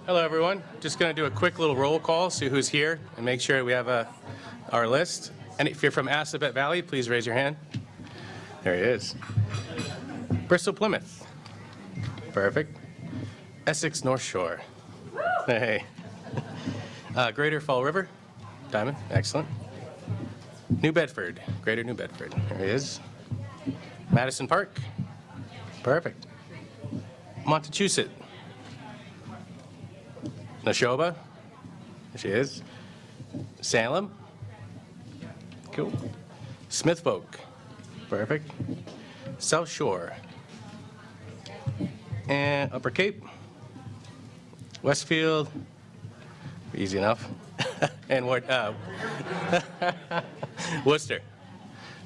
Hello, everyone. Just going to do a quick little roll call, see who's here, and make sure we have our list. And if you're from Assabet Valley, please raise your hand. There he is. Bristol, Plymouth. Perfect. Essex, North Shore. Hey. Greater Fall River. Diamond. Excellent. New Bedford. Greater New Bedford. There he is. Madison Park. Perfect. Montechusett. Neshoba. There she is. Salem. Cool. Smith Folk. Perfect. South Shore. And Upper Cape. Westfield. Easy enough. And what? Worcester.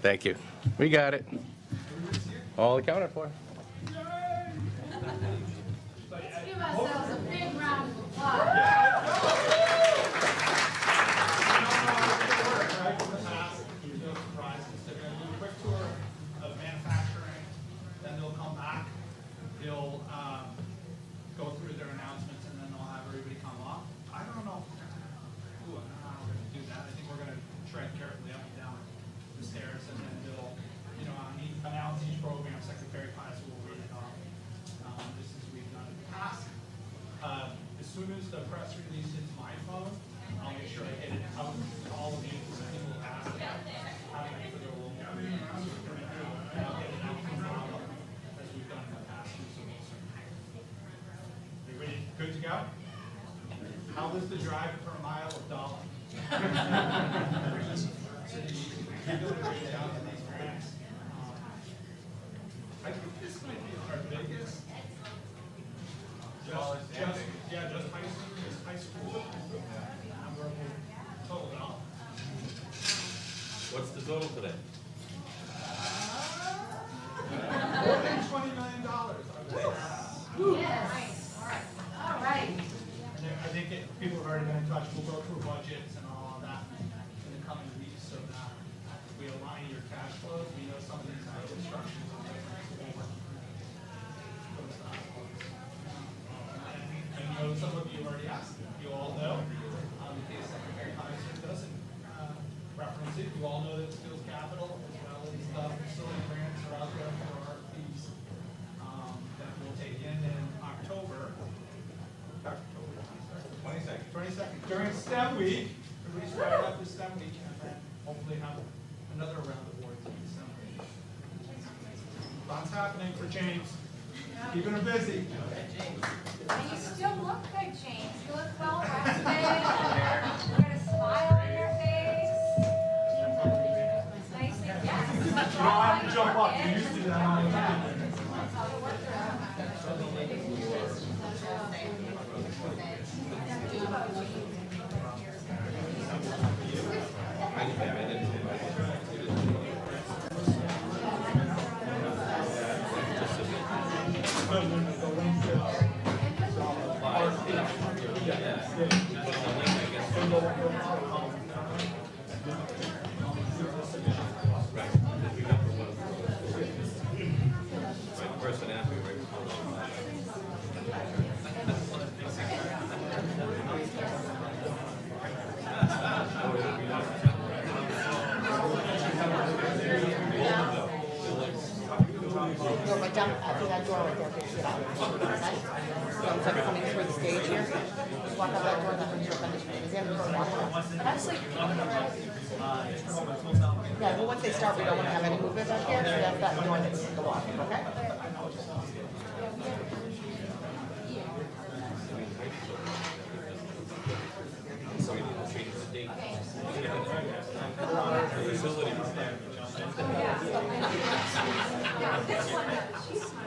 Thank you. We got it. All accounted for. Let's give ourselves a big round of applause. They'll go through their announcements and then they'll have everybody come up. I don't know. I don't know how we're going to do that. I think we're going to tread carefully up and down the stairs, and then they'll, announce each program. Secretary Pfizer will read it off, just as we've done in the past. As soon as the press release hits my phone, I'll make sure I get it out to all of you, because people will ask about how to make for their local community. And I'll get it out tomorrow, as we've done in the past. Everybody good to go? How was the drive for a mile of dollar? So you're doing a great job in these grants. I think this might be our biggest. Just high school. Number total dollar. What's the total today? More than $20 million. Yes. All right. And I think people have already been in touch. We'll go through budgets and all of that in the coming weeks, so that we align your cash flows. We know some of these instructions are different. I know some of you already asked. You all know. In case Secretary Pfizer doesn't reference it, you all know that skills capital as well as the facility grants are out there for our fees that we'll take in October. 22nd. During STEM week, everybody's right up to STEM week, and then hopefully have another round of awards in December. Lots happening for James. Keeping her busy. And you still look good, James. You look well rested. You got a smile on your face. It's nice to yes. You don't have to jump up. You're used to that all the time. No, but down after that door right there, okay? So I'm coming through the stage here. walk out that door, that means you're finished. Because they haven't walked out. Yeah, well, once they start, we don't want to have any movement back here, so that's that door that needs to go off, okay? This one, she's fine.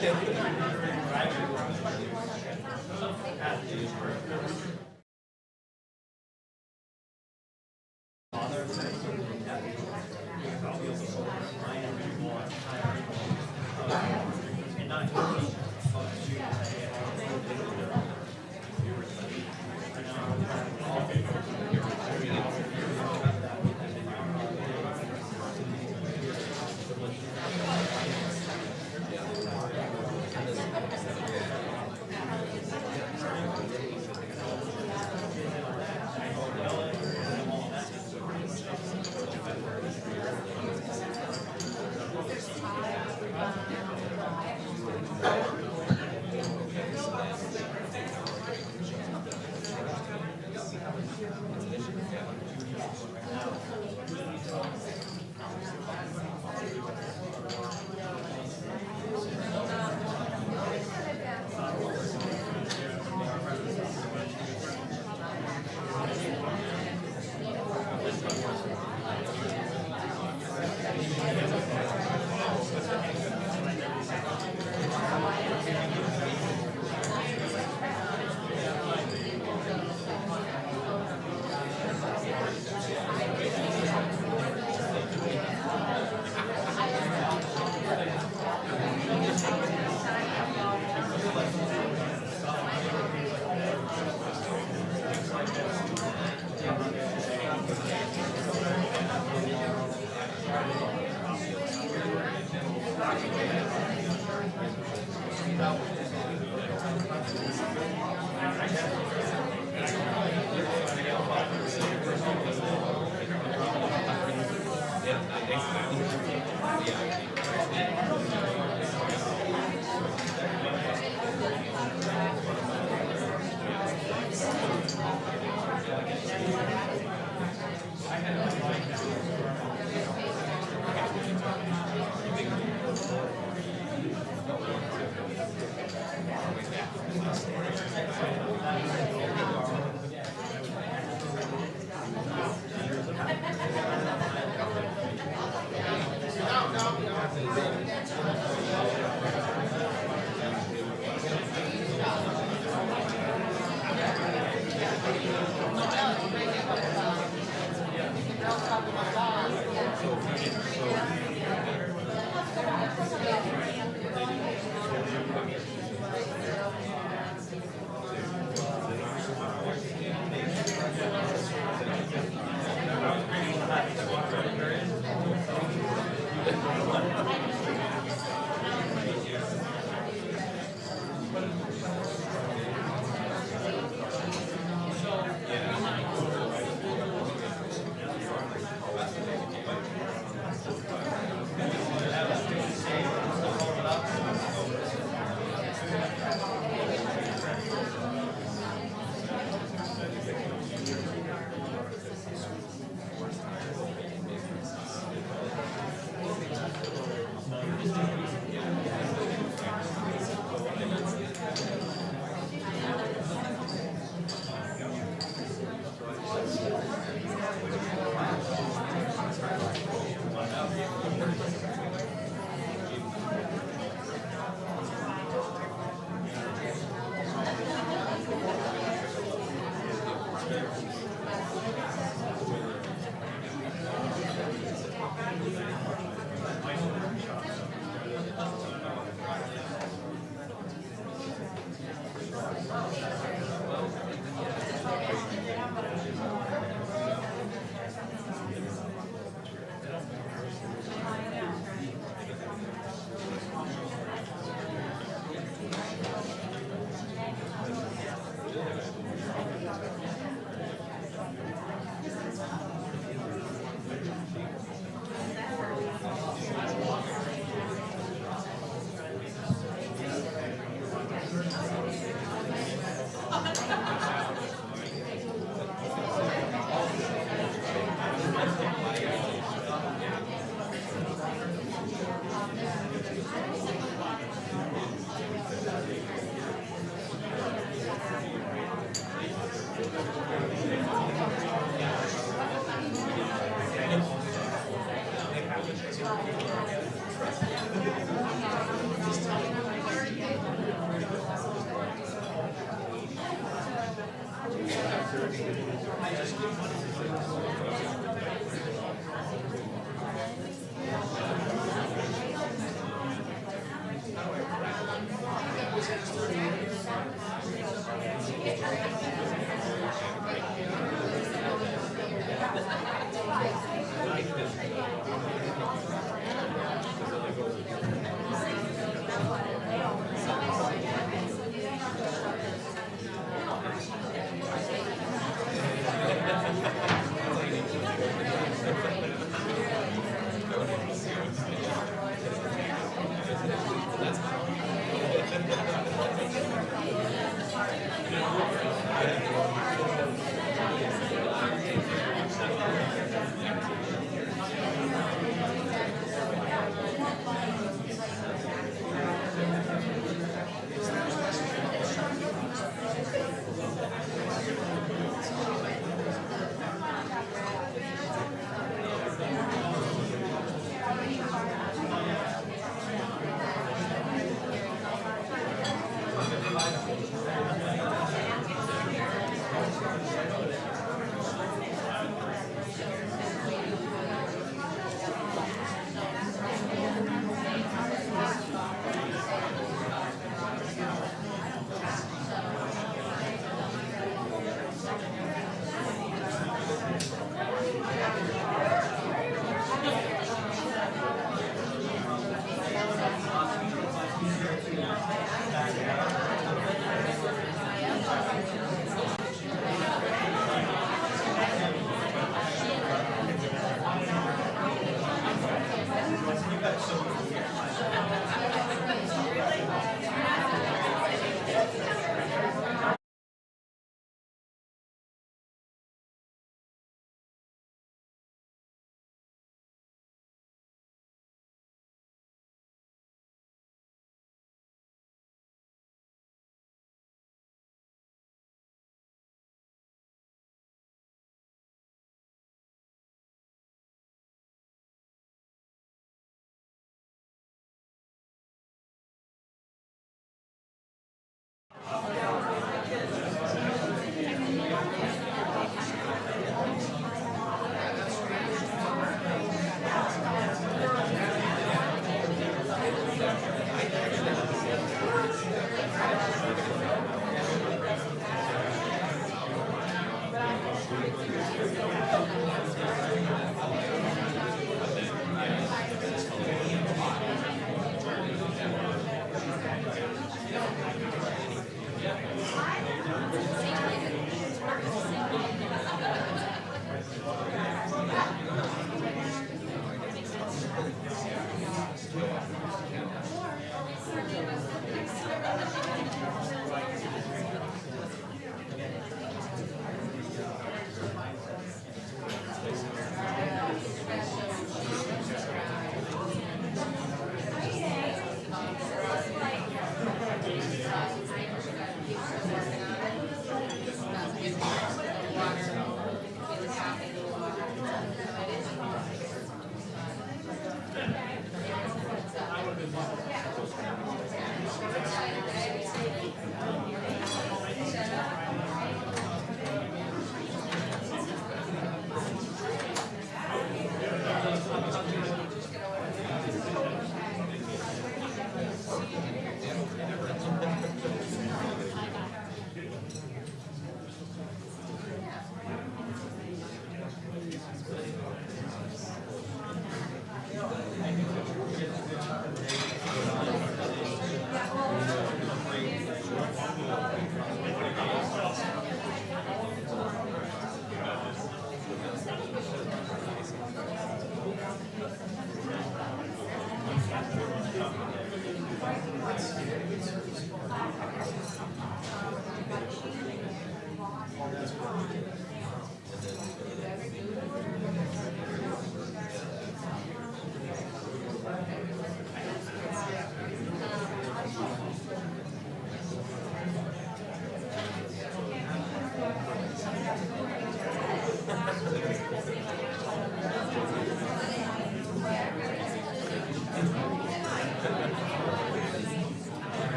Thank you.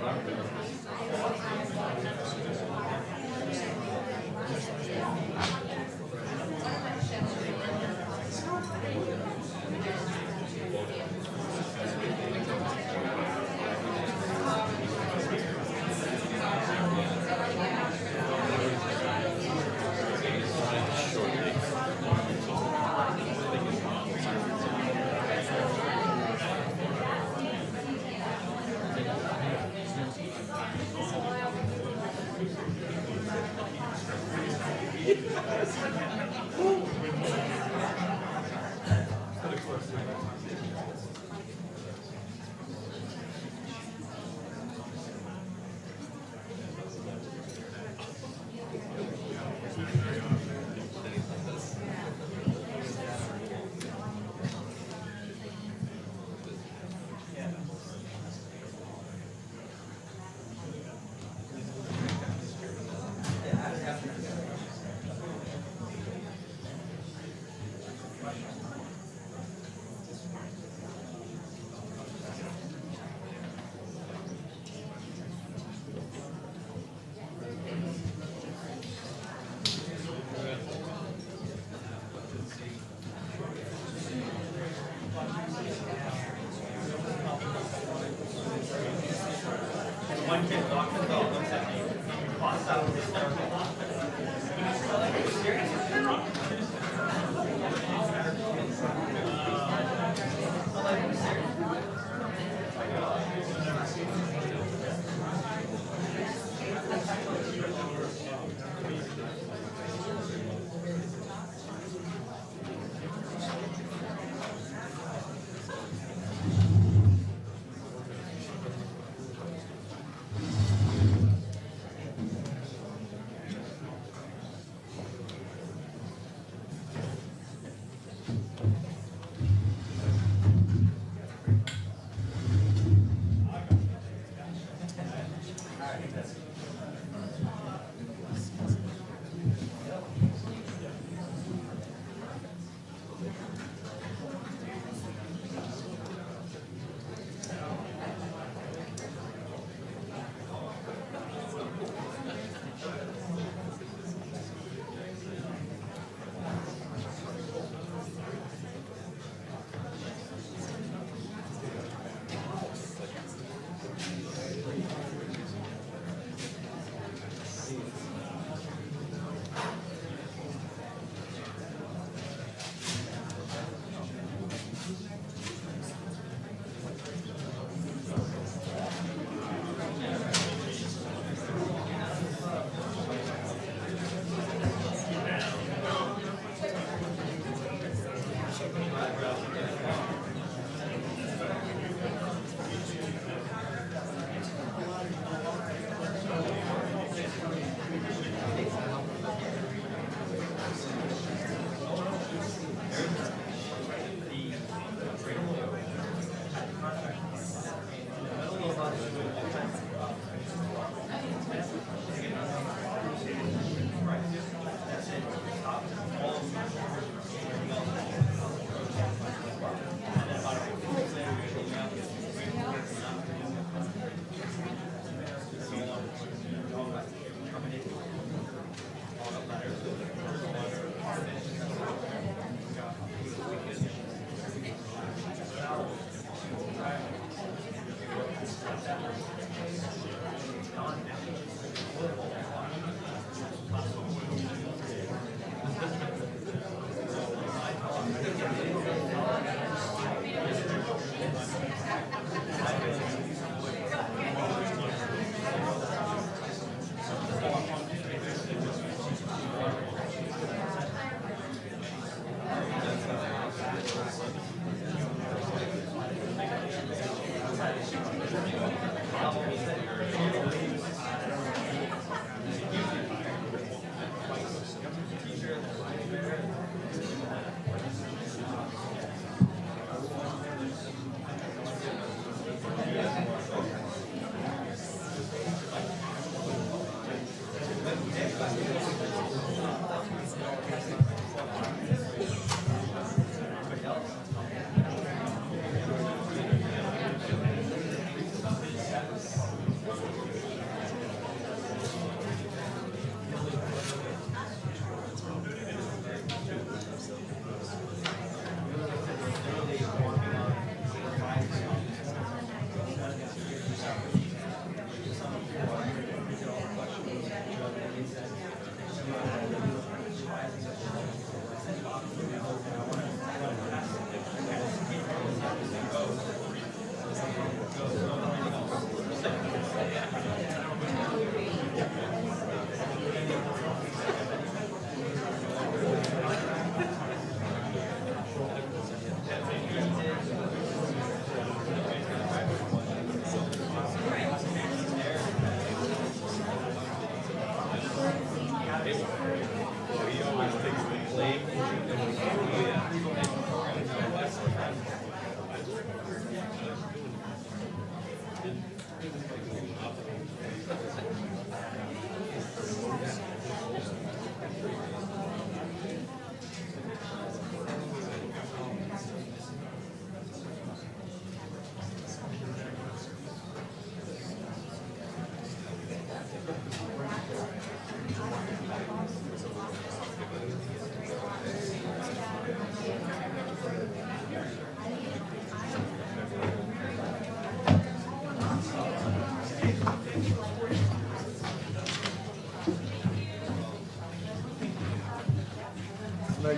All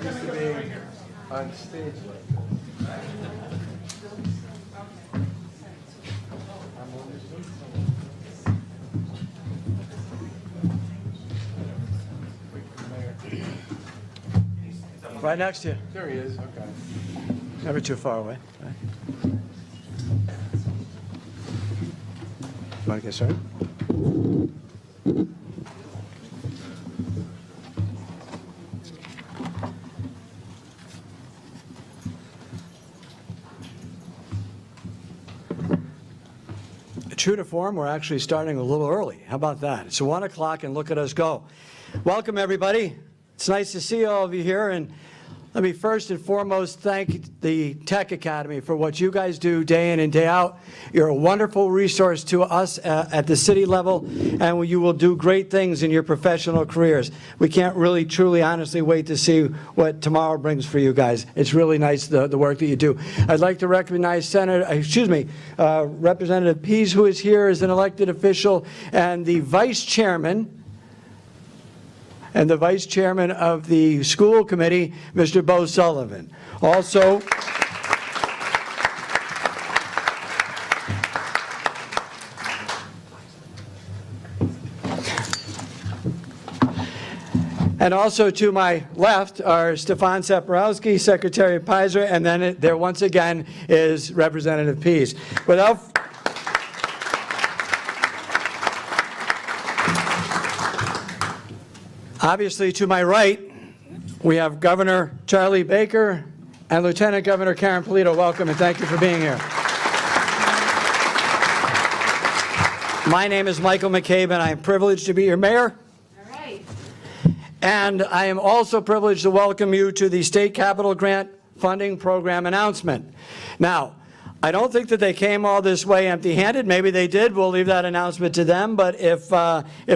used to being on stage like this. Right next to you. There he is, okay. Never too far away. You want to get started? True to form, we're actually starting a little early. How about that? It's 1 o'clock and look at us go. Welcome, everybody. It's nice to see all of you here, and let me first and foremost thank the Tech Academy for what you guys do day in and day out. You're a wonderful resource to us at the city level, and you will do great things in your professional careers. We can't really, truly, honestly wait to see what tomorrow brings for you guys. It's really nice, the work that you do. I'd like to recognize Representative Pease, who is here as an elected official, and the Vice Chairman of the school committee, Mr. Bo Sullivan. Also, and also to my left are Stefan Saporowski, Secretary of Pfizer, and then there once again is Representative Pease. Obviously, to my right, we have Governor Charlie Baker and Lieutenant Governor Karen Polito. Welcome and thank you for being here. My name is Michael McCabe, and I am privileged to be your mayor. All right. And I am also privileged to welcome you to the State Capital Grant Funding Program announcement. Now, I don't think that they came all this way empty-handed. Maybe they did. We'll leave that announcement to them. But if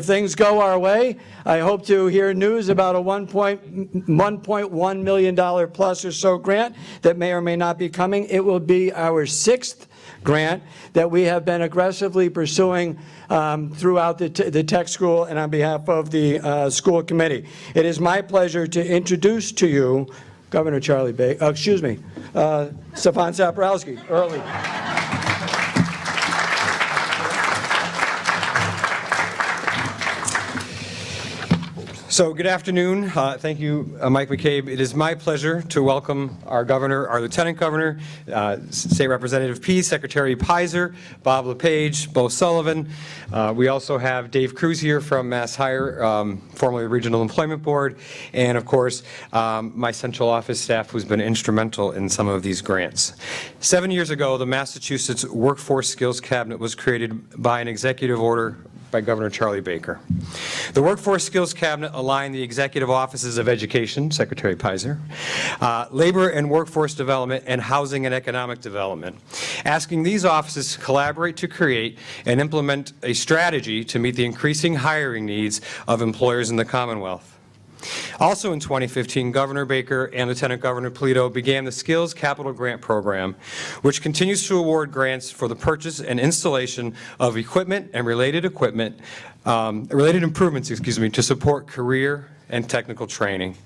things go our way, I hope to hear news about a $1.1 million plus or so grant that may or may not be coming. It will be our 6th grant that we have been aggressively pursuing throughout the tech school and on behalf of the school committee. It is my pleasure to introduce to you Governor Charlie Baker, Stefan Saporowski, early. So good afternoon. Thank you, Mike McCabe. It is my pleasure to welcome our governor, our lieutenant governor, State Representative Pease, Secretary Pfizer, Bob LePage, Bo Sullivan. We also have Dave Cruz here from Mass Hire, formerly Regional Employment Board, and of course, my central office staff who's been instrumental in some of these grants. 7 years ago, the Massachusetts Workforce Skills Cabinet was created by an executive order by Governor Charlie Baker. The Workforce Skills Cabinet aligned the executive offices of Education, Secretary Pfizer, Labor and Workforce Development, and Housing and Economic Development, asking these offices to collaborate to create and implement a strategy to meet the increasing hiring needs of employers in the Commonwealth. Also in 2015, Governor Baker and Lieutenant Governor Polito began the Skills Capital Grant Program, which continues to award grants for the purchase and installation of equipment and related improvements, to support career and technical training.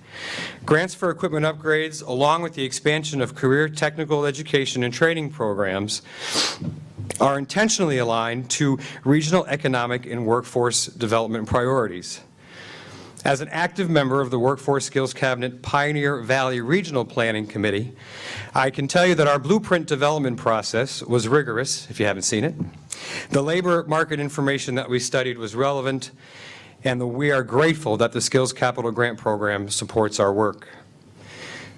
Grants for equipment upgrades, along with the expansion of career technical education and training programs, are intentionally aligned to regional economic and workforce development priorities. As an active member of the Workforce Skills Cabinet Pioneer Valley Regional Planning Committee, I can tell you that our blueprint development process was rigorous, if you haven't seen it. The labor market information that we studied was relevant, and we are grateful that the Skills Capital Grant Program supports our work.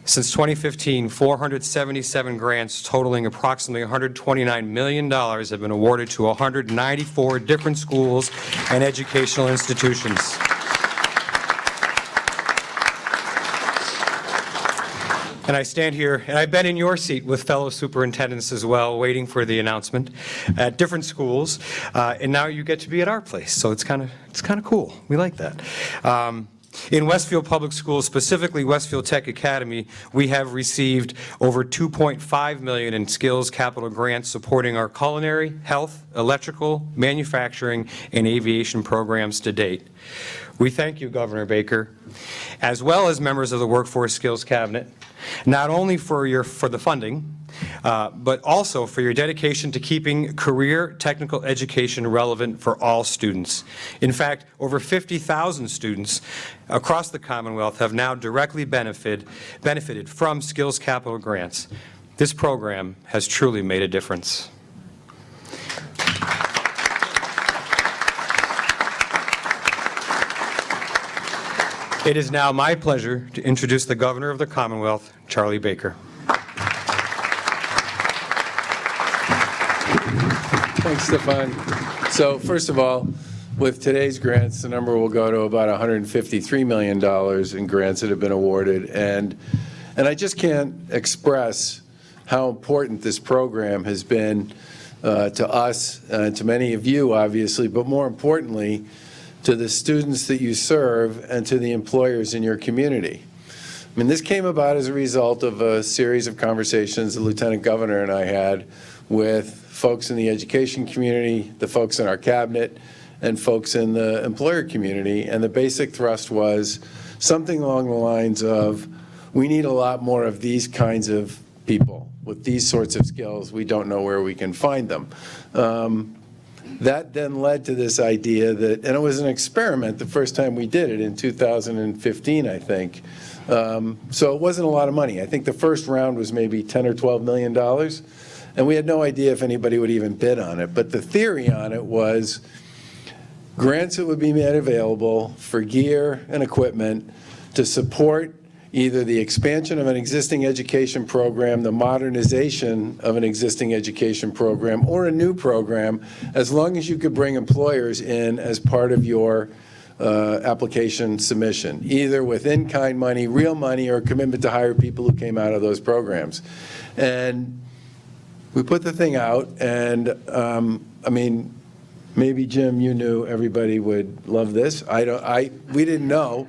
Since 2015, 477 grants totaling approximately $129 million have been awarded to 194 different schools and educational institutions. And I stand here, and I've been in your seat with fellow superintendents as well, waiting for the announcement at different schools, and now you get to be at our place, so it's kind of cool. We like that. In Westfield Public Schools, specifically Westfield Tech Academy, we have received over $2.5 million in skills capital grants supporting our culinary, health, electrical, manufacturing, and aviation programs to date. We thank you, Governor Baker, as well as members of the Workforce Skills Cabinet, not only for the funding, but also for your dedication to keeping career technical education relevant for all students. In fact, over 50,000 students across the Commonwealth have now directly benefited from skills capital grants. This program has truly made a difference. It is now my pleasure to introduce the Governor of the Commonwealth, Charlie Baker. Thanks, Stefan. So first of all, with today's grants, the number will go to about $153 million in grants that have been awarded. And I just can't express how important this program has been to us, to many of you, obviously, but more importantly, to the students that you serve and to the employers in your community. I mean, this came about as a result of a series of conversations the Lieutenant Governor and I had with folks in the education community, the folks in our cabinet, and folks in the employer community. And the basic thrust was something along the lines of, we need a lot more of these kinds of people with these sorts of skills. We don't know where we can find them. That then led to this idea that, and it was an experiment the first time we did it in 2015, I think. So it wasn't a lot of money. I think the first round was maybe $10 or $12 million. And we had no idea if anybody would even bid on it. But the theory on it was grants that would be made available for gear and equipment to support either the expansion of an existing education program, the modernization of an existing education program, or a new program, as long as you could bring employers in as part of your application submission, either with in-kind money, real money, or a commitment to hire people who came out of those programs. And we put the thing out, and I mean, maybe Jim, you knew everybody would love this. We didn't know.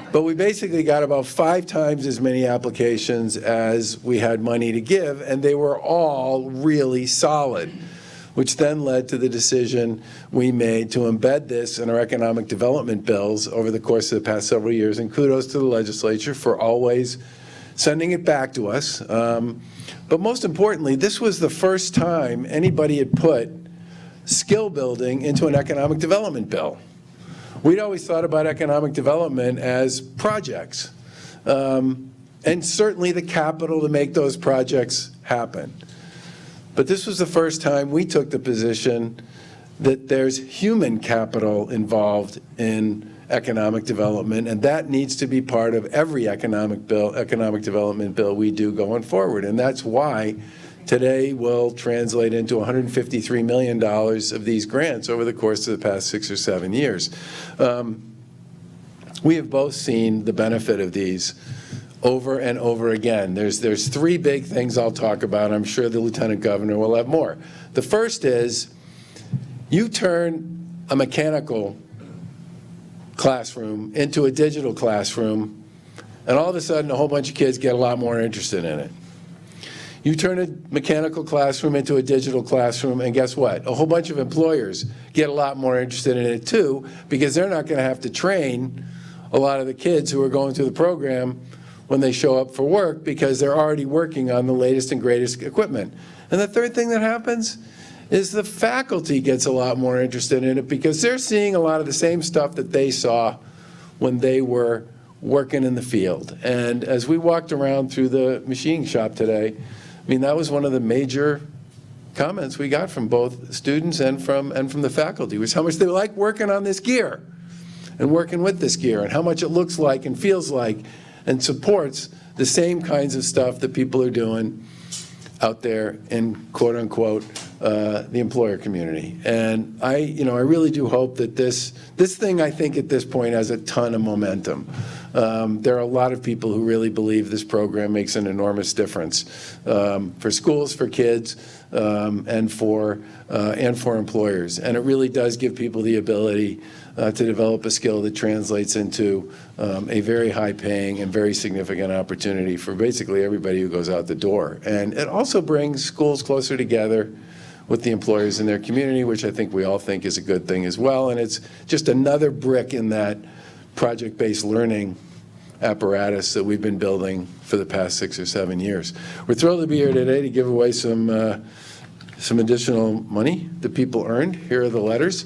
But we basically got about 5 times as many applications as we had money to give, and they were all really solid, which then led to the decision we made to embed this in our economic development bills over the course of the past several years. And kudos to the legislature for always sending it back to us. But most importantly, this was the first time anybody had put skill building into an economic development bill. We'd always thought about economic development as projects, and certainly the capital to make those projects happen. But this was the first time we took the position that there's human capital involved in economic development, and that needs to be part of every economic development bill we do going forward. And that's why today will translate into $153 million of these grants over the course of the past 6 or 7 years. We have both seen the benefit of these over and over again. There's 3 big things I'll talk about. I'm sure the Lieutenant Governor will have more. The first is, you turn a mechanical classroom into a digital classroom, and all of a sudden a whole bunch of kids get a lot more interested in it. You turn a mechanical classroom into a digital classroom, and guess what? A whole bunch of employers get a lot more interested in it too, because they're not going to have to train a lot of the kids who are going through the program when they show up for work, because they're already working on the latest and greatest equipment. And the third thing that happens is the faculty gets a lot more interested in it, because they're seeing a lot of the same stuff that they saw when they were working in the field. And as we walked around through the machine shop today, I mean, that was one of the major comments we got from both students and from the faculty, was how much they like working on this gear and working with this gear, and how much it looks like and feels like and supports the same kinds of stuff that people are doing out there in, quote unquote, the employer community. And I really do hope that this thing, I think at this point, has a ton of momentum. There are a lot of people who really believe this program makes an enormous difference for schools, for kids, and for employers. And it really does give people the ability to develop a skill that translates into a very high-paying and very significant opportunity for basically everybody who goes out the door. And it also brings schools closer together with the employers in their community, which I think we all think is a good thing as well. And it's just another brick in that project-based learning apparatus that we've been building for the past 6 or 7 years. We're thrilled to be here today to give away some additional money that people earned. Here are the letters.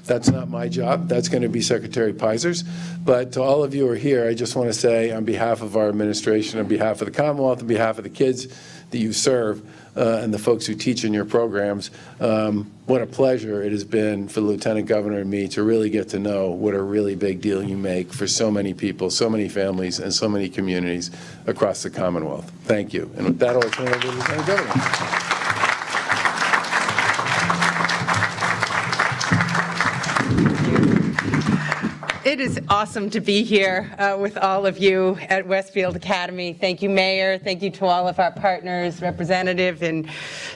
That's not my job. That's going to be Secretary Pfizer's. But to all of you who are here, I just want to say on behalf of our administration, on behalf of the Commonwealth, on behalf of the kids that you serve, and the folks who teach in your programs, what a pleasure it has been for the Lieutenant Governor and me to really get to know what a really big deal you make for so many people, so many families, and so many communities across the Commonwealth. Thank you. And with that, I'll turn it over to the Lieutenant Governor. It is awesome to be here with all of you at Westfield Academy. Thank you, Mayor. Thank you to all of our partners, representative, and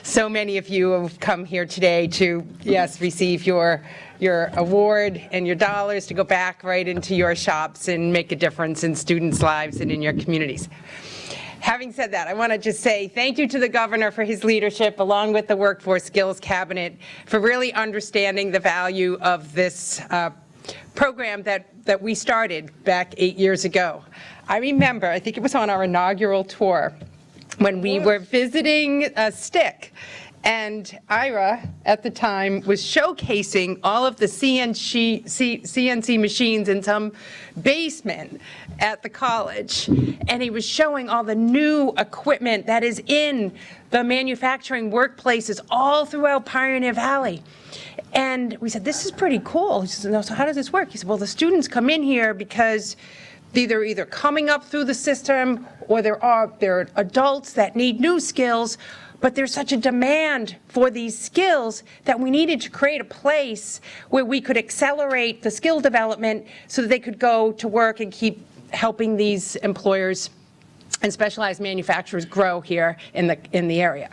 so many of you have come here today to, yes, receive your award and your dollars to go back right into your shops and make a difference in students' lives and in your communities. Having said that, I want to just say thank you to the governor for his leadership, along with the Workforce Skills Cabinet, for really understanding the value of this program that we started back 8 years ago. I remember, I think it was on our inaugural tour, when we were visiting Stick, and Ira, at the time, was showcasing all of the CNC machines in some basement at the college, and he was showing all the new equipment that is in the manufacturing workplaces all throughout Pioneer Valley. And we said, this is pretty cool. He said, no, so how does this work? He said, well, the students come in here because they're either coming up through the system or there are adults that need new skills, but there's such a demand for these skills that we needed to create a place where we could accelerate the skill development so that they could go to work and keep helping these employers and specialized manufacturers grow here in the area.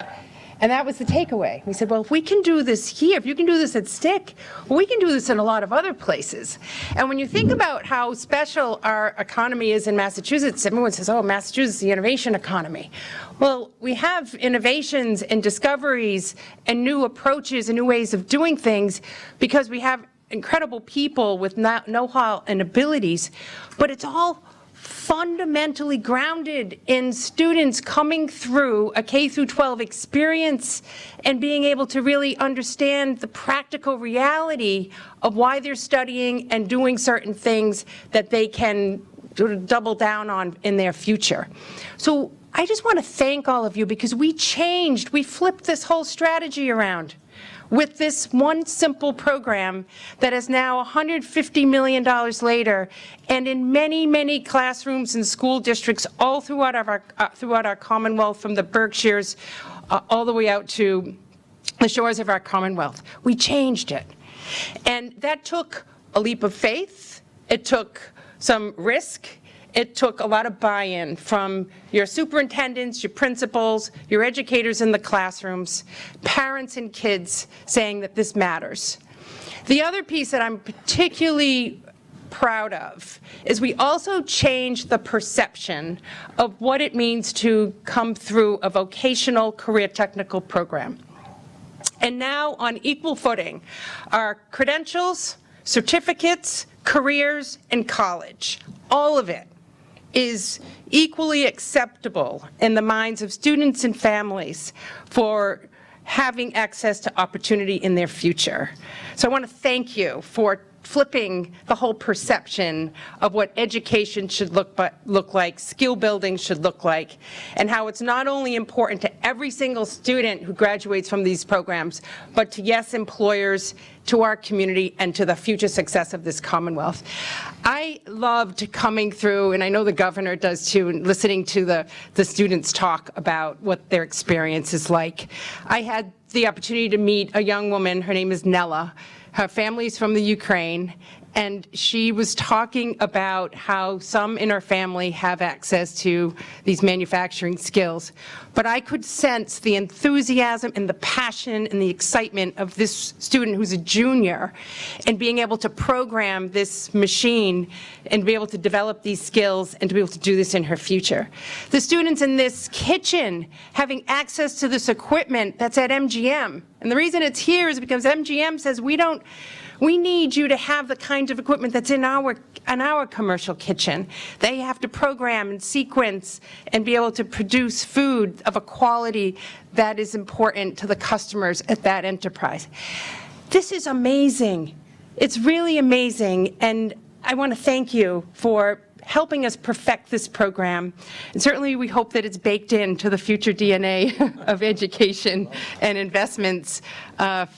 And that was the takeaway. We said, well, if we can do this here, if you can do this at Stick, well, we can do this in a lot of other places. And when you think about how special our economy is in Massachusetts, everyone says, oh, Massachusetts is the innovation economy. Well, we have innovations and discoveries and new approaches and new ways of doing things because we have incredible people with know-how and abilities, but it's all fundamentally grounded in students coming through a K-12 experience and being able to really understand the practical reality of why they're studying and doing certain things that they can sort of double down on in their future. So I just want to thank all of you because we flipped this whole strategy around with this one simple program that is now $150 million later, and in many, many classrooms and school districts all throughout our Commonwealth, from the Berkshires all the way out to the shores of our Commonwealth. We changed it. And that took a leap of faith. It took some risk. It took a lot of buy-in from your superintendents, your principals, your educators in the classrooms, parents and kids saying that this matters. The other piece that I'm particularly proud of is we also changed the perception of what it means to come through a vocational career technical program. And now on equal footing are credentials, certificates, careers, and college. All of it is equally acceptable in the minds of students and families for having access to opportunity in their future. So I want to thank you for flipping the whole perception of what education should look like, skill building should look like, and how it's not only important to every single student who graduates from these programs, but to, yes, employers, to our community, and to the future success of this Commonwealth. I loved coming through, and I know the governor does too, and listening to the students talk about what their experience is like. I had the opportunity to meet a young woman, her name is Nella. Her family's from the Ukraine, and she was talking about how some in her family have access to these manufacturing skills. But I could sense the enthusiasm and the passion and the excitement of this student who's a junior, and being able to program this machine and be able to develop these skills and to be able to do this in her future. The students in this kitchen having access to this equipment that's at MGM. And the reason it's here is because MGM says we need you to have the kind of equipment that's in our commercial kitchen. They have to program and sequence and be able to produce food of a quality that is important to the customers at that enterprise. This is amazing. It's really amazing, and I want to thank you for helping us perfect this program. And certainly we hope that it's baked into the future DNA of education and investments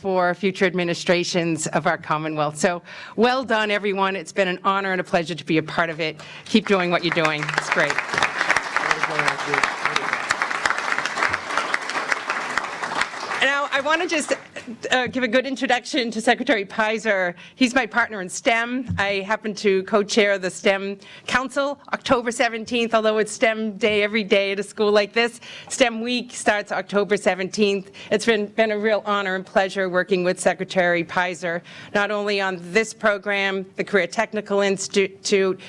for future administrations of our Commonwealth. So well done, everyone. It's been an honor and a pleasure to be a part of it. Keep doing what you're doing. It's great. Now, I want to just give a good introduction to Secretary Pfizer. He's my partner in STEM. I happen to co-chair the STEM Council, October 17th, although it's STEM Day every day at a school like this. STEM Week starts October 17th. It's been a real honor and pleasure working with Secretary Pfizer, not only on this program, the Career Technical Institute,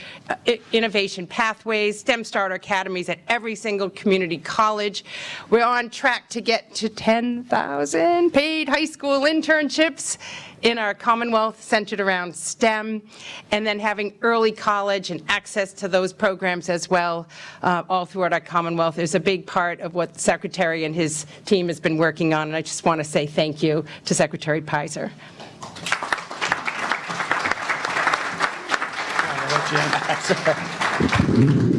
Innovation Pathways, STEM Starter Academies at every single community college. We're on track to get to 10,000 paid high school internships in our Commonwealth centered around STEM, and then having early college and access to those programs as well, all throughout our Commonwealth is a big part of what the Secretary and his team has been working on, and I just want to say thank you to Secretary Pfizer.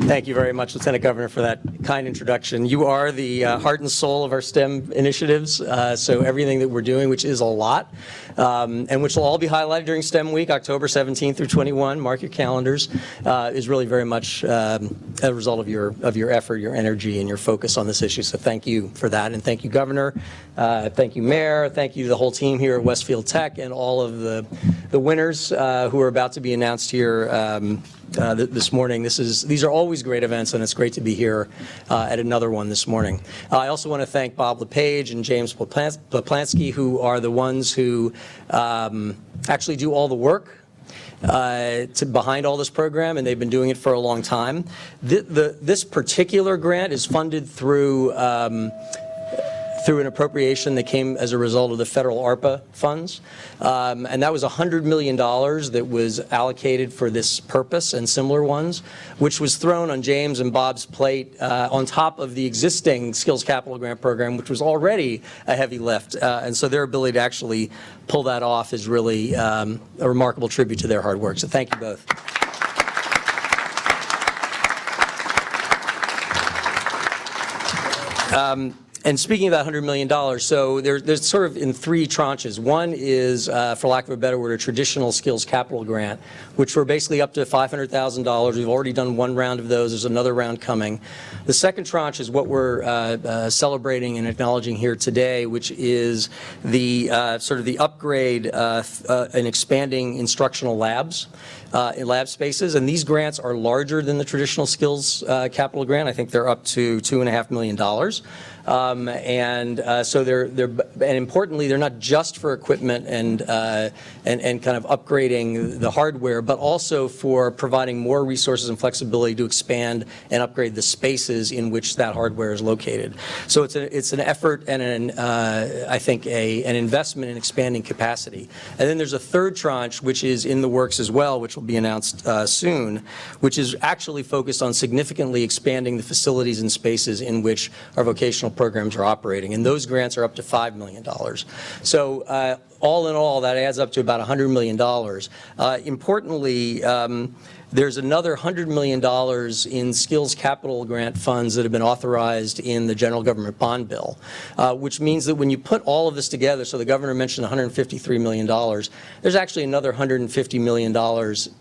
Thank you very much, Lieutenant Governor, for that kind introduction. You are the heart and soul of our STEM initiatives, so everything that we're doing, which is a lot, and which will all be highlighted during STEM Week, October 17th through 21, mark your calendars, is really very much a result of your effort, your energy, and your focus on this issue. So thank you for that, and thank you, Governor, thank you, Mayor, thank you to the whole team here at Westfield Tech, and all of the winners who are about to be announced here this morning. These are always great events, and it's great to be here at another one this morning. I also want to thank Bob LePage and James Poplansky, who are the ones who actually do all the work behind all this program, and they've been doing it for a long time. This particular grant is funded through an appropriation that came as a result of the federal ARPA funds. And that was $100 million that was allocated for this purpose and similar ones, which was thrown on James and Bob's plate on top of the existing Skills Capital Grant Program, which was already a heavy lift. And so their ability to actually pull that off is really a remarkable tribute to their hard work. So thank you both. And speaking of that $100 million, so there's sort of in three tranches. One is, for lack of a better word, a traditional skills capital grant, which were basically up to $500,000. We've already done one round of those. There's another round coming. The second tranche is what we're celebrating and acknowledging here today, which is the sort of the upgrade and expanding instructional labs. In lab spaces, and these grants are larger than the traditional skills capital grant. I think they're up to $2.5 million. So and importantly, they're not just for equipment and kind of upgrading the hardware, but also for providing more resources and flexibility to expand and upgrade the spaces in which that hardware is located. So it's an effort and I think an investment in expanding capacity. And then there's a third tranche, which is in the works as well, which will be announced soon, which is actually focused on significantly expanding the facilities and spaces in which our vocational programs are operating. And those grants are up to $5 million. So all in all, that adds up to about $100 million. Importantly, there's another $100 million in skills capital grant funds that have been authorized in the general government bond bill, which means that when you put all of this together, so the governor mentioned $153 million, there's actually another $150 million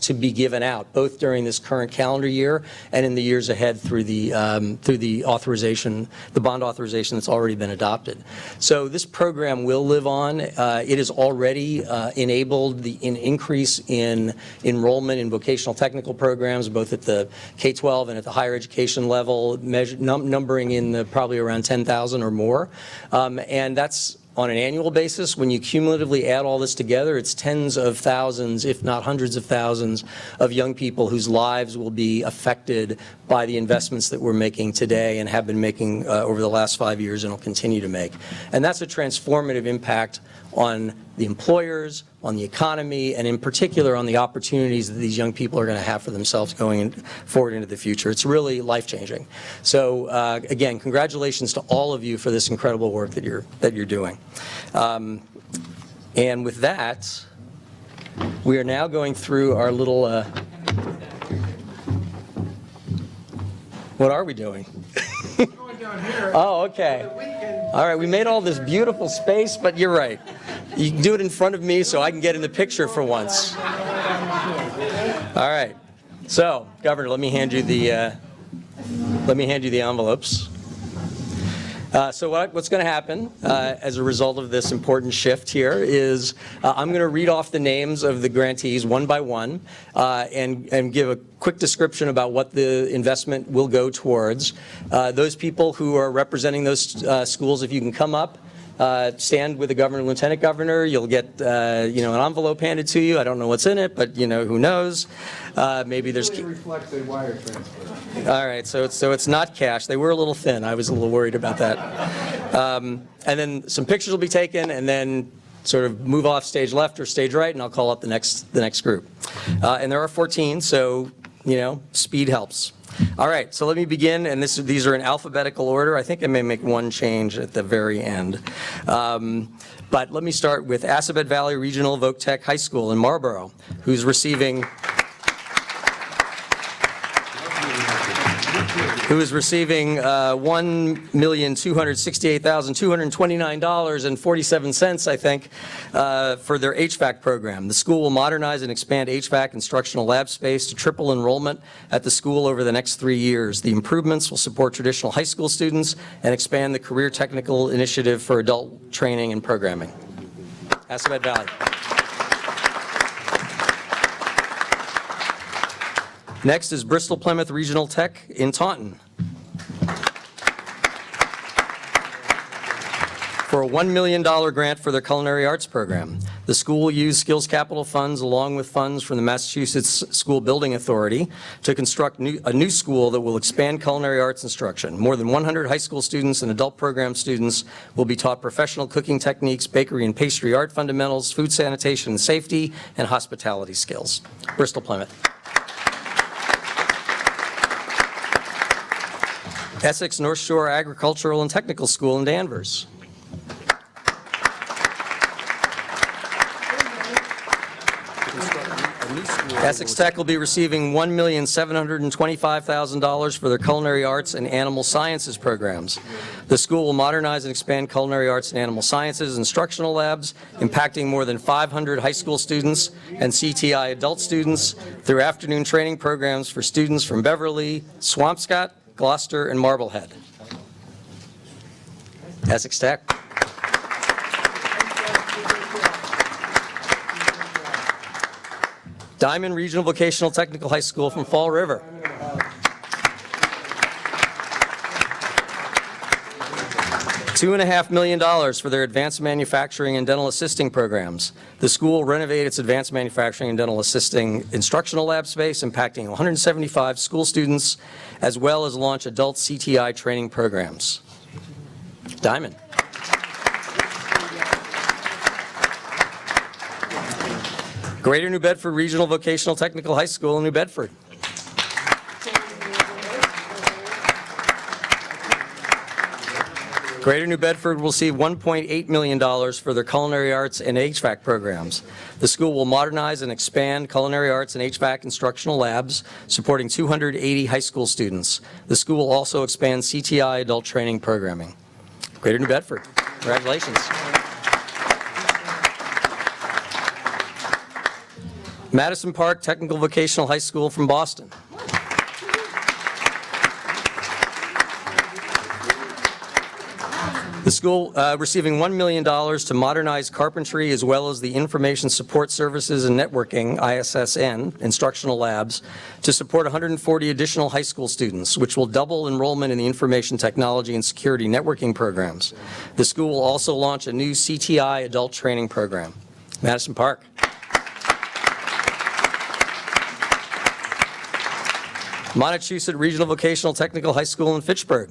to be given out, both during this current calendar year and in the years ahead through the authorization, the bond authorization that's already been adopted. So this program will live on. It has already enabled an increase in enrollment in vocational technical programs, both at the K-12 and at the higher education level, numbering in probably around 10,000 or more. And that's on an annual basis. When you cumulatively add all this together, it's tens of thousands, if not hundreds of thousands, of young people whose lives will be affected by the investments that we're making today and have been making over the last 5 years and will continue to make. And that's a transformative impact on the employers, on the economy, and in particular on the opportunities that these young people are going to have for themselves going forward into the future. It's really life-changing. So again, congratulations to all of you for this incredible work that you're doing. And with that, we are now going through our little. What are we doing? Oh, okay. All right, we made all this beautiful space, but you're right. You can do it in front of me so I can get in the picture for once. All right. So, Governor, let me hand you the envelopes. So what's going to happen as a result of this important shift here is I'm going to read off the names of the grantees one by one and give a quick description about what the investment will go towards. Those people who are representing those schools, if you can come up, stand with the governor and lieutenant governor. You'll get an envelope handed to you. I don't know what's in it, but who knows? Maybe there's. It really reflects a wire transfer. All right, so it's not cash. They were a little thin. I was a little worried about that. And then some pictures will be taken, and then sort of move off stage left or stage right, and I'll call up the next group. And there are 14, so speed helps. All right, so let me begin, and these are in alphabetical order. I think I may make one change at the very end. But let me start with Assabet Valley Regional Voc Tech High School in Marlborough, who's receiving $1,268,229.47, I think, for their HVAC program. The school will modernize and expand HVAC instructional lab space to triple enrollment at the school over the next 3 years. The improvements will support traditional high school students and expand the Career Technical Initiative for adult training and programming. Assabet Valley. Next is Bristol Plymouth Regional Tech in Taunton. For a $1 million grant for their culinary arts program. The school will use skills capital funds along with funds from the Massachusetts School Building Authority to construct a new school that will expand culinary arts instruction. More than 100 high school students and adult program students will be taught professional cooking techniques, bakery and pastry art fundamentals, food sanitation and safety, and hospitality skills. Bristol Plymouth. Essex North Shore Agricultural and Technical School in Danvers. Essex Tech will be receiving $1,725,000 for their culinary arts and animal sciences programs. The school will modernize and expand culinary arts and animal sciences instructional labs, impacting more than 500 high school students and CTI adult students through afternoon training programs for students from Beverly, Swampscott, Gloucester, and Marblehead. Essex Tech. Diamond Regional Vocational Technical High School from Fall River. $2.5 million for their advanced manufacturing and dental assisting programs. The school will renovate its advanced manufacturing and dental assisting instructional lab space, impacting 175 school students, as well as launch adult CTI training programs. Diamond. Greater New Bedford Regional Vocational Technical High School in New Bedford. Greater New Bedford will receive $1.8 million for their culinary arts and HVAC programs. The school will modernize and expand culinary arts and HVAC instructional labs, supporting 280 high school students. The school will also expand CTI adult training programming. Greater New Bedford, congratulations. Madison Park Technical Vocational High School from Boston. The school receiving $1 million to modernize carpentry as well as the Information Support Services and Networking, ISSN, instructional labs to support 140 additional high school students, which will double enrollment in the information technology and security networking programs. The school will also launch a new CTI adult training program. Madison Park. Montechusett Regional Vocational Technical High School in Fitchburg.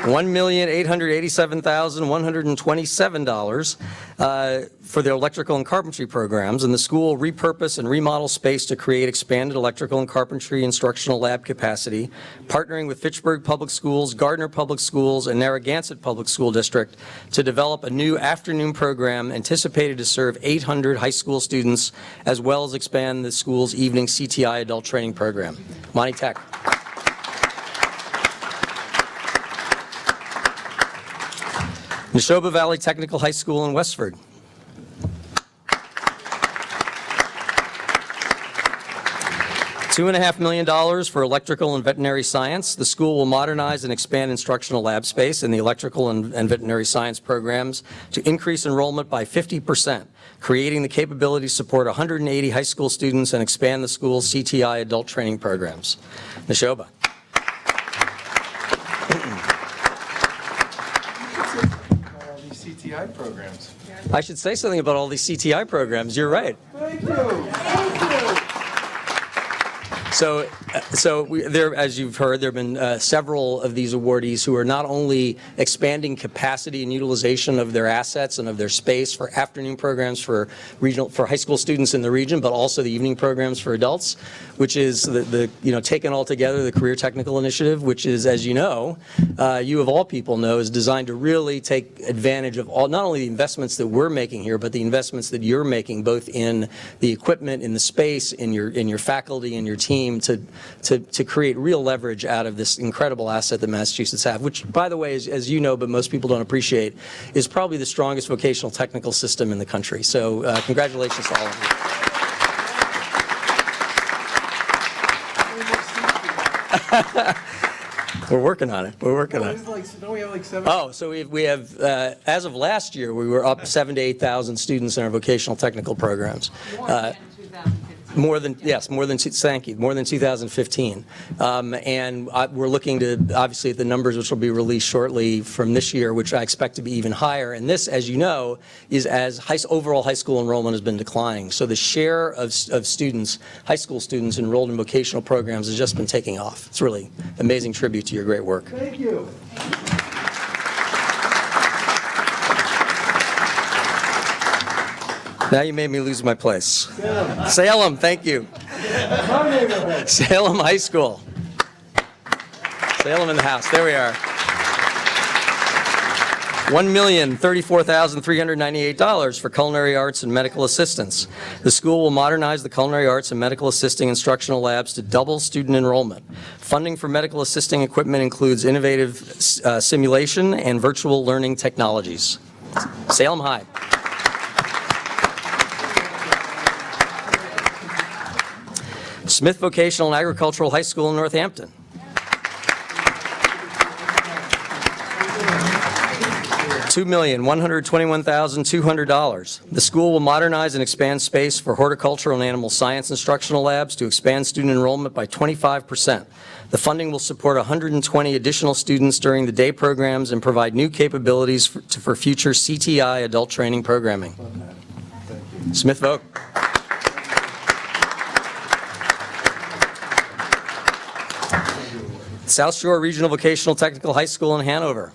$1,887,127 for their electrical and carpentry programs, and the school will repurpose and remodel space to create expanded electrical and carpentry instructional lab capacity, partnering with Fitchburg Public Schools, Gardner Public Schools, and Narragansett Public School District to develop a new afternoon program anticipated to serve 800 high school students, as well as expand the school's evening CTI adult training program. Monty Tech. Neshoba Valley Technical High School in Westford. $2.5 million for electrical and veterinary science. The school will modernize and expand instructional lab space in the electrical and veterinary science programs to increase enrollment by 50%, creating the capability to support 180 high school students and expand the school's CTI adult training programs. Neshoba. CTI programs. I should say something about all these CTI programs. You're right. Thank you. Thank you. So there, as you've heard, there have been several of these awardees who are not only expanding capacity and utilization of their assets and of their space for afternoon programs for high school students in the region, but also the evening programs for adults, which is taken all together, the Career Technical Initiative, which is, as you know, you of all people know, is designed to really take advantage of not only the investments that we're making here, but the investments that you're making, both in the equipment, in the space, in your faculty, and your team, to create real leverage out of this incredible asset that Massachusetts have, which, by the way, as you know, but most people don't appreciate, is probably the strongest vocational technical system in the country. So congratulations to all of you. We're working on it. We're working on it. Don't we have like 7? Oh, so we have as of last year, we were up 7,000 to 8,000 students in our vocational technical programs. More than 2015. And we're looking to, obviously, at the numbers which will be released shortly from this year, which I expect to be even higher. And this, as you know, is as overall high school enrollment has been declining. So the share of students, high school students enrolled in vocational programs has just been taking off. It's really an amazing tribute to your great work. Thank you. Now you made me lose my place. Salem, thank you. Salem High School. Salem in the house. There we are. $1,034,398 for culinary arts and medical assistance. The school will modernize the culinary arts and medical assisting instructional labs to double student enrollment. Funding for medical assisting equipment includes innovative simulation and virtual learning technologies. Salem High. Smith Vocational and Agricultural High School in Northampton. $2,121,200. The school will modernize and expand space for horticultural and animal science instructional labs to expand student enrollment by 25%. The funding will support 120 additional students during the day programs and provide new capabilities for future CTI adult training programming. Smith Voc. South Shore Regional Vocational Technical High School in Hanover.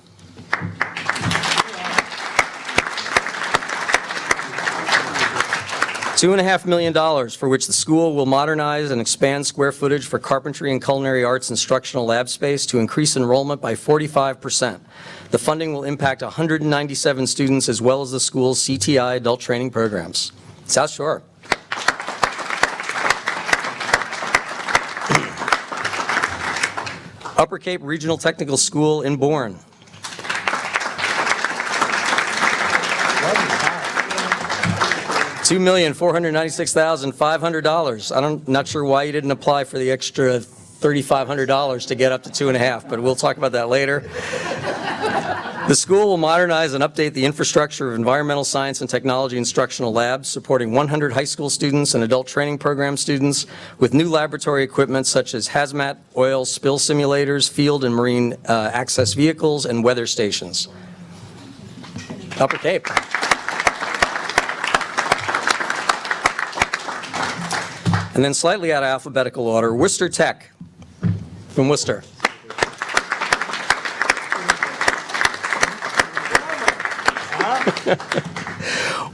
$2.5 million for which the school will modernize and expand square footage for carpentry and culinary arts instructional lab space to increase enrollment by 45%. The funding will impact 197 students as well as the school's CTI adult training programs. South Shore. Upper Cape Regional Technical School in Bourne. $2,496,500. I'm not sure why you didn't apply for the extra $3,500 to get up to 2.5, but we'll talk about that later. The school will modernize and update the infrastructure of environmental science and technology instructional labs, supporting 100 high school students and adult training program students with new laboratory equipment such as hazmat, oil spill simulators, field and marine access vehicles, and weather stations. Upper Cape. And then slightly out of alphabetical order, Worcester Tech from Worcester.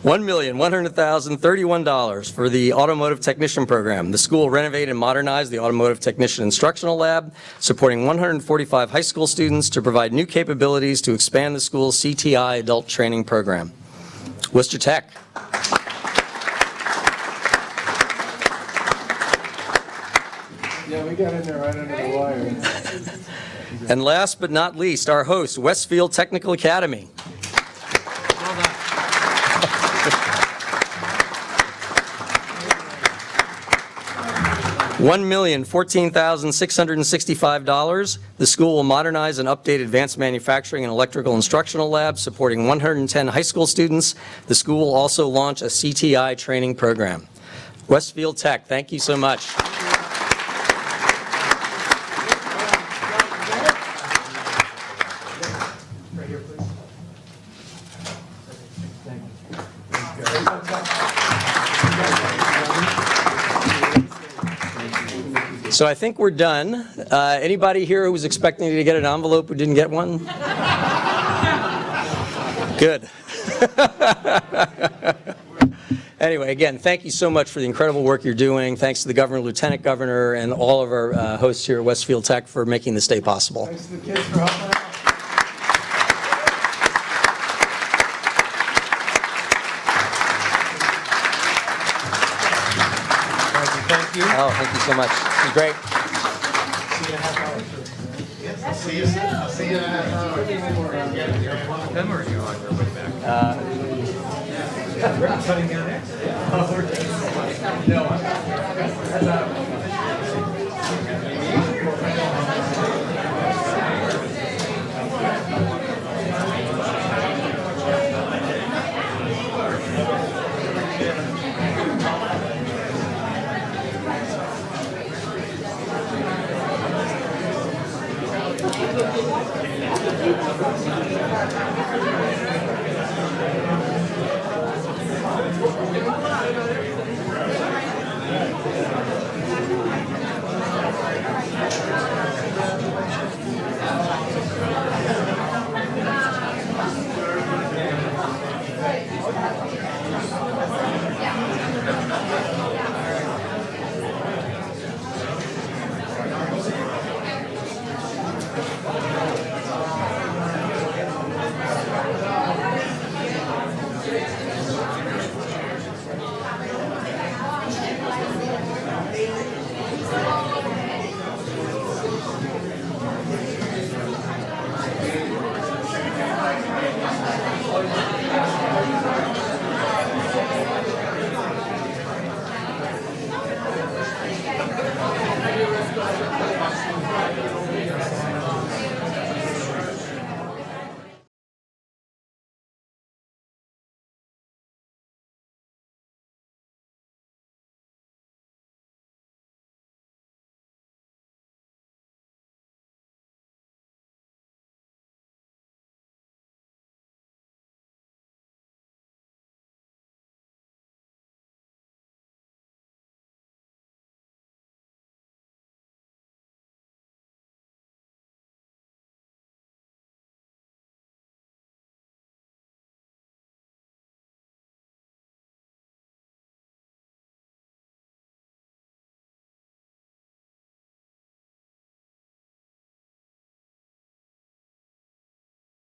$1,100,031 for the automotive technician program. The school will renovate and modernize the automotive technician instructional lab, supporting 145 high school students to provide new capabilities to expand the school's CTI adult training program. Worcester Tech. Yeah, we got in there right under the wire. And last but not least, our host, Westfield Technical Academy. $1,014,665. The school will modernize and update advanced manufacturing and electrical instructional labs, supporting 110 high school students. The school will also launch a CTI training program. Westfield Tech, thank you so much. So I think we're done. Anybody here who was expecting to get an envelope who didn't get one? Good. Anyway, again, thank you so much for the incredible work you're doing. Thanks to the governor, lieutenant governor, and all of our hosts here at Westfield Tech for making this day possible. Thanks to the kids for helping out. Thank you. Oh, thank you so much. This is great. See you in a half hour. Them or are you on your way back? We're not cutting down there. No.